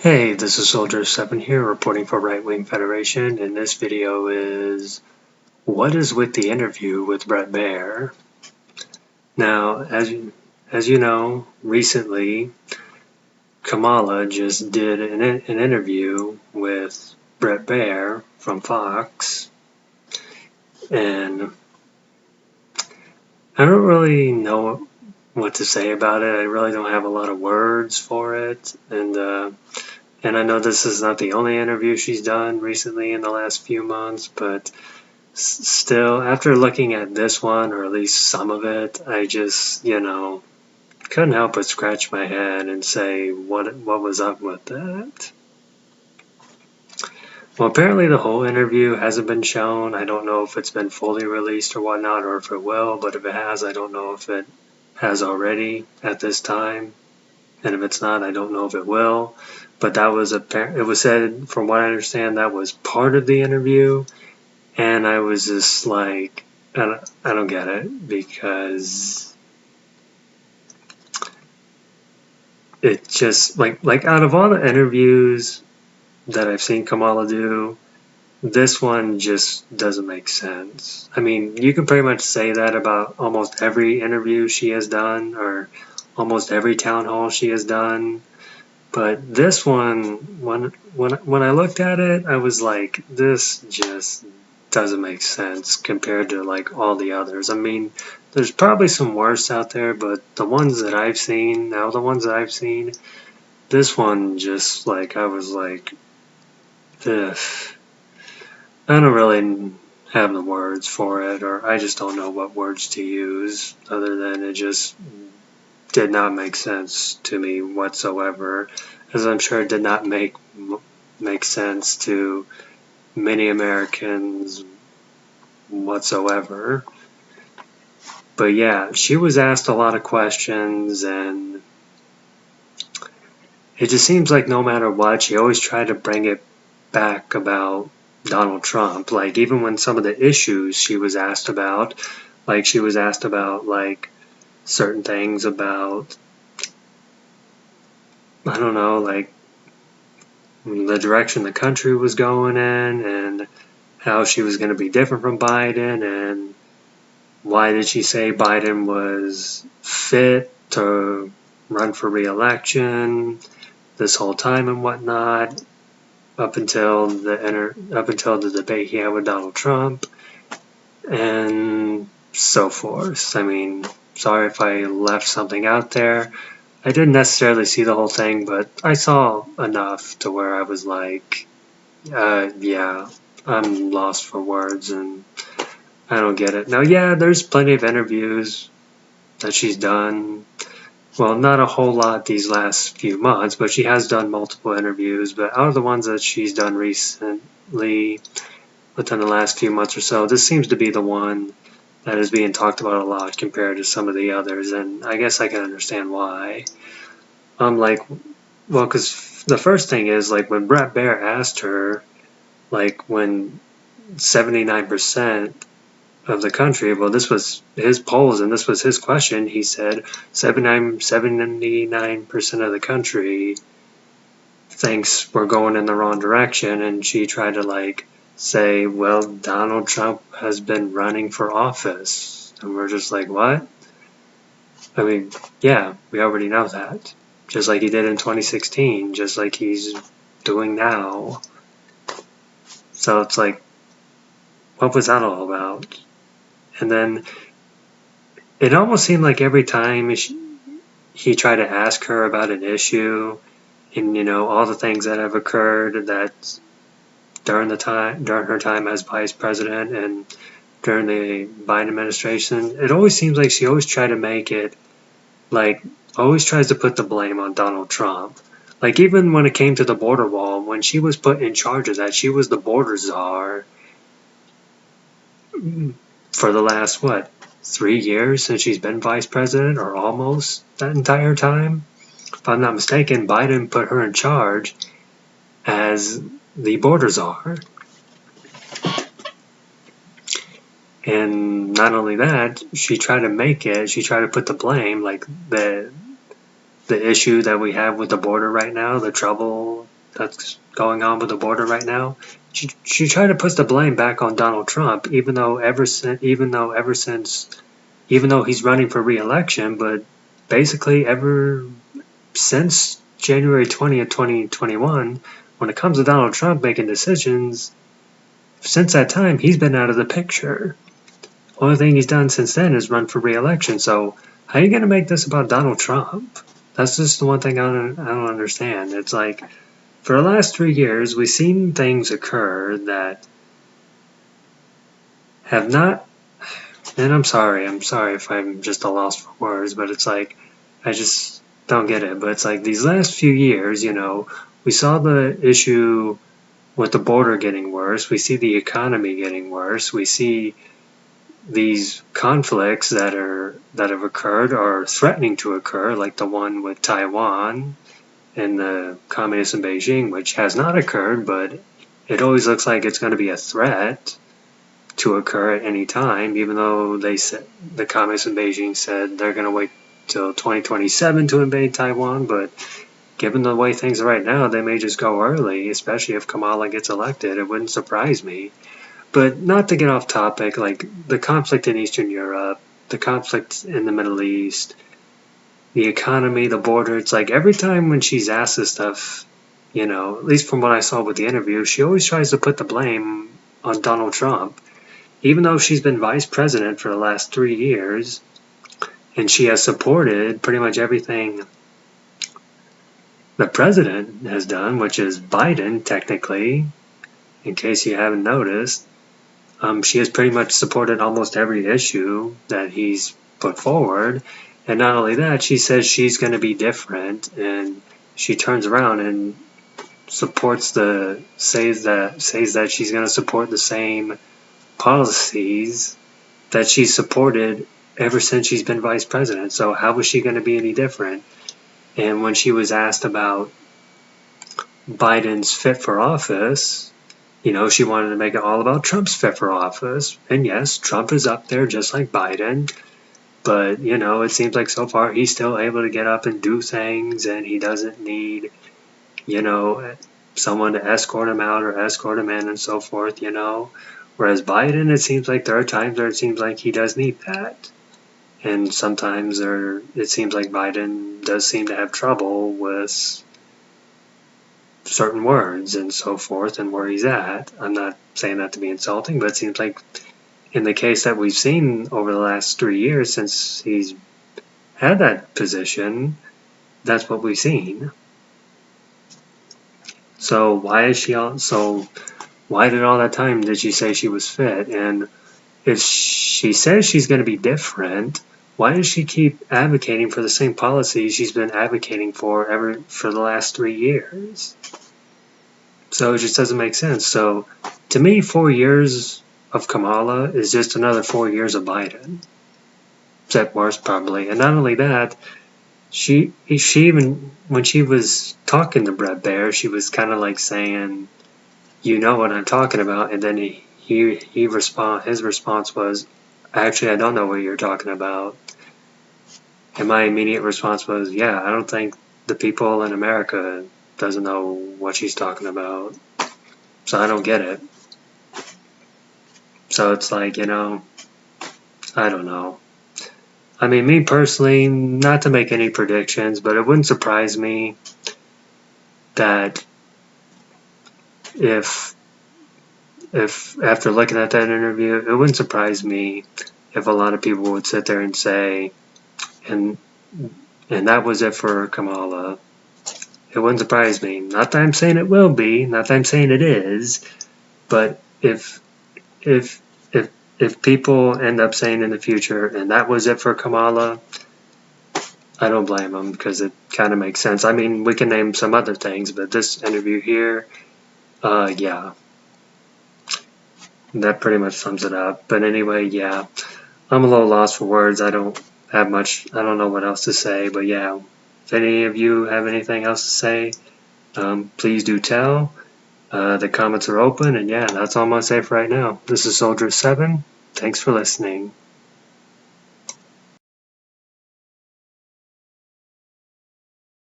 Hey, this is Soldier7 here reporting for Right Wing Federation, and this video is what is with the interview with Bret Baier. Now, as you know, recently Kamala just did an interview with Bret Baier from Fox, and I don't really know what to say about it. I really don't have a lot of words for it, and I know this is not the only interview she's done recently in the last few months, but still, after looking at this one, or at least some of it, I just, couldn't help but scratch my head and say, what was up with that? Well, apparently the whole interview hasn't been shown. I don't know if it's been fully released or whatnot, or if it will, but if it has, I don't know if it has already at this time. And if it's not, I don't know if it will. But that was it was said, from what I understand, that was part of the interview. And I was just like, I don't get it, because it just, like out of all the interviews that I've seen Kamala do, this one just doesn't make sense. I mean, you can pretty much say that about almost every interview she has done, or almost every town hall she has done. But this one, when I looked at it, I was like, this just doesn't make sense compared to like all the others. I mean, there's probably some worse out there, but the ones that I've seen, this one just like, I was like, ugh. I don't really have the words for it, or I just don't know what words to use other than it just did not make sense to me whatsoever, as I'm sure it did not make sense to many Americans whatsoever. But yeah, she was asked a lot of questions, and it just seems like no matter what, she always tried to bring it back about Donald Trump. Like, even when some of the issues she was asked about, like she was asked about like certain things about, I don't know, like the direction the country was going in, and how she was going to be different from Biden, and why did she say Biden was fit to run for re-election this whole time and whatnot, up until the debate he had with Donald Trump, and so forth. I mean, sorry if I left something out there. I didn't necessarily see the whole thing, but I saw enough to where I was like, yeah, I'm lost for words, and I don't get it. Now, yeah, there's plenty of interviews that she's done. Well, not a whole lot these last few months, but she has done multiple interviews. But out of the ones that she's done recently, within the last few months or so, this seems to be the one that is being talked about a lot compared to some of the others, and I guess I can understand why. Well, because the first thing is, like, when Bret Baier asked her, like, when 79% of the country, well, this was his polls and this was his question, he said 79% of the country thinks we're going in the wrong direction, and she tried to, like, say, well, Donald Trump has been running for office. And we're just like, what? I mean, yeah, we already know that. Just like he did in 2016, just like he's doing now. So it's like, what was that all about? And then it almost seemed like every time he tried to ask her about an issue, and all the things that have occurred that during her time as vice president and during the Biden administration, it always seems like she always tried to make it, like, always tries to put the blame on Donald Trump. Like, even when it came to the border wall, when she was put in charge of that, she was the border czar for the last, 3 years since she's been vice president, or almost that entire time. If I'm not mistaken, Biden put her in charge as the border czar. And not only that, she tried to put the blame, like the issue that we have with the border right now, the trouble that's going on with the border right now. She tried to put the blame back on Donald Trump, even though he's running for re-election, but basically ever since January 20th, 2021, when it comes to Donald Trump making decisions, since that time he's been out of the picture. Only thing he's done since then is run for re-election. So how are you going to make this about Donald Trump? That's just the one thing I don't understand. It's like, for the last 3 years, we've seen things occur that have not, and I'm sorry if I'm just a loss for words, but it's like, I just don't get it. But it's like, these last few years, we saw the issue with the border getting worse. We see the economy getting worse. We see these conflicts that have occurred or threatening to occur, like the one with Taiwan and the communists in Beijing, which has not occurred, but it always looks like it's going to be a threat to occur at any time, even though they said, the communists in Beijing said they're going to wait till 2027 to invade Taiwan, but given the way things are right now, they may just go early, especially if Kamala gets elected. It wouldn't surprise me. But not to get off topic, like the conflict in Eastern Europe, the conflict in the Middle East, the economy, the border, it's like every time when she's asked this stuff, at least from what I saw with the interview, she always tries to put the blame on Donald Trump. Even though she's been vice president for the last 3 years, and she has supported pretty much everything the president has done, which is Biden, technically, in case you haven't noticed. She has pretty much supported almost every issue that he's put forward. And not only that, she says she's going to be different, and she turns around and says that she's going to support the same policies that she's supported ever since she's been vice president. So how was she going to be any different? And when she was asked about Biden's fit for office, she wanted to make it all about Trump's fit for office. And yes, Trump is up there just like Biden. But, it seems like so far he's still able to get up and do things, and he doesn't need, someone to escort him out or escort him in and so forth, Whereas Biden, it seems like there are times where it seems like he does need that. And sometimes it seems like Biden does seem to have trouble with certain words and so forth and where he's at. I'm not saying that to be insulting, but it seems like in the case that we've seen over the last 3 years since he's had that position, that's what we've seen. So why did all that time did she say she was fit? And if she says she's going to be different, why does she keep advocating for the same policies she's been advocating for the last 3 years? So it just doesn't make sense. So to me, 4 years of Kamala is just another 4 years of Biden, except worse probably. And not only that, she even, when she was talking to Bret Baier, she was kind of like saying, "You know what I'm talking about," and then his response was, "Actually, I don't know what you're talking about." And my immediate response was, "Yeah, I don't think the people in America doesn't know what she's talking about, so I don't get it." So it's like, I don't know. I mean, me personally, not to make any predictions, but it wouldn't surprise me that if after looking at that interview, it wouldn't surprise me if a lot of people would sit there and say, and that was it for Kamala. It wouldn't surprise me. Not that I'm saying it will be, not that I'm saying it is, but if people end up saying in the future, and that was it for Kamala, I don't blame them, because it kind of makes sense. I mean, we can name some other things, but this interview here, yeah, that pretty much sums it up. But anyway, yeah, I'm a little lost for words. I don't know what else to say, but yeah, if any of you have anything else to say, please do tell. The comments are open, and yeah, that's all I'm going to say for right now. This is Soldier 7. Thanks for listening.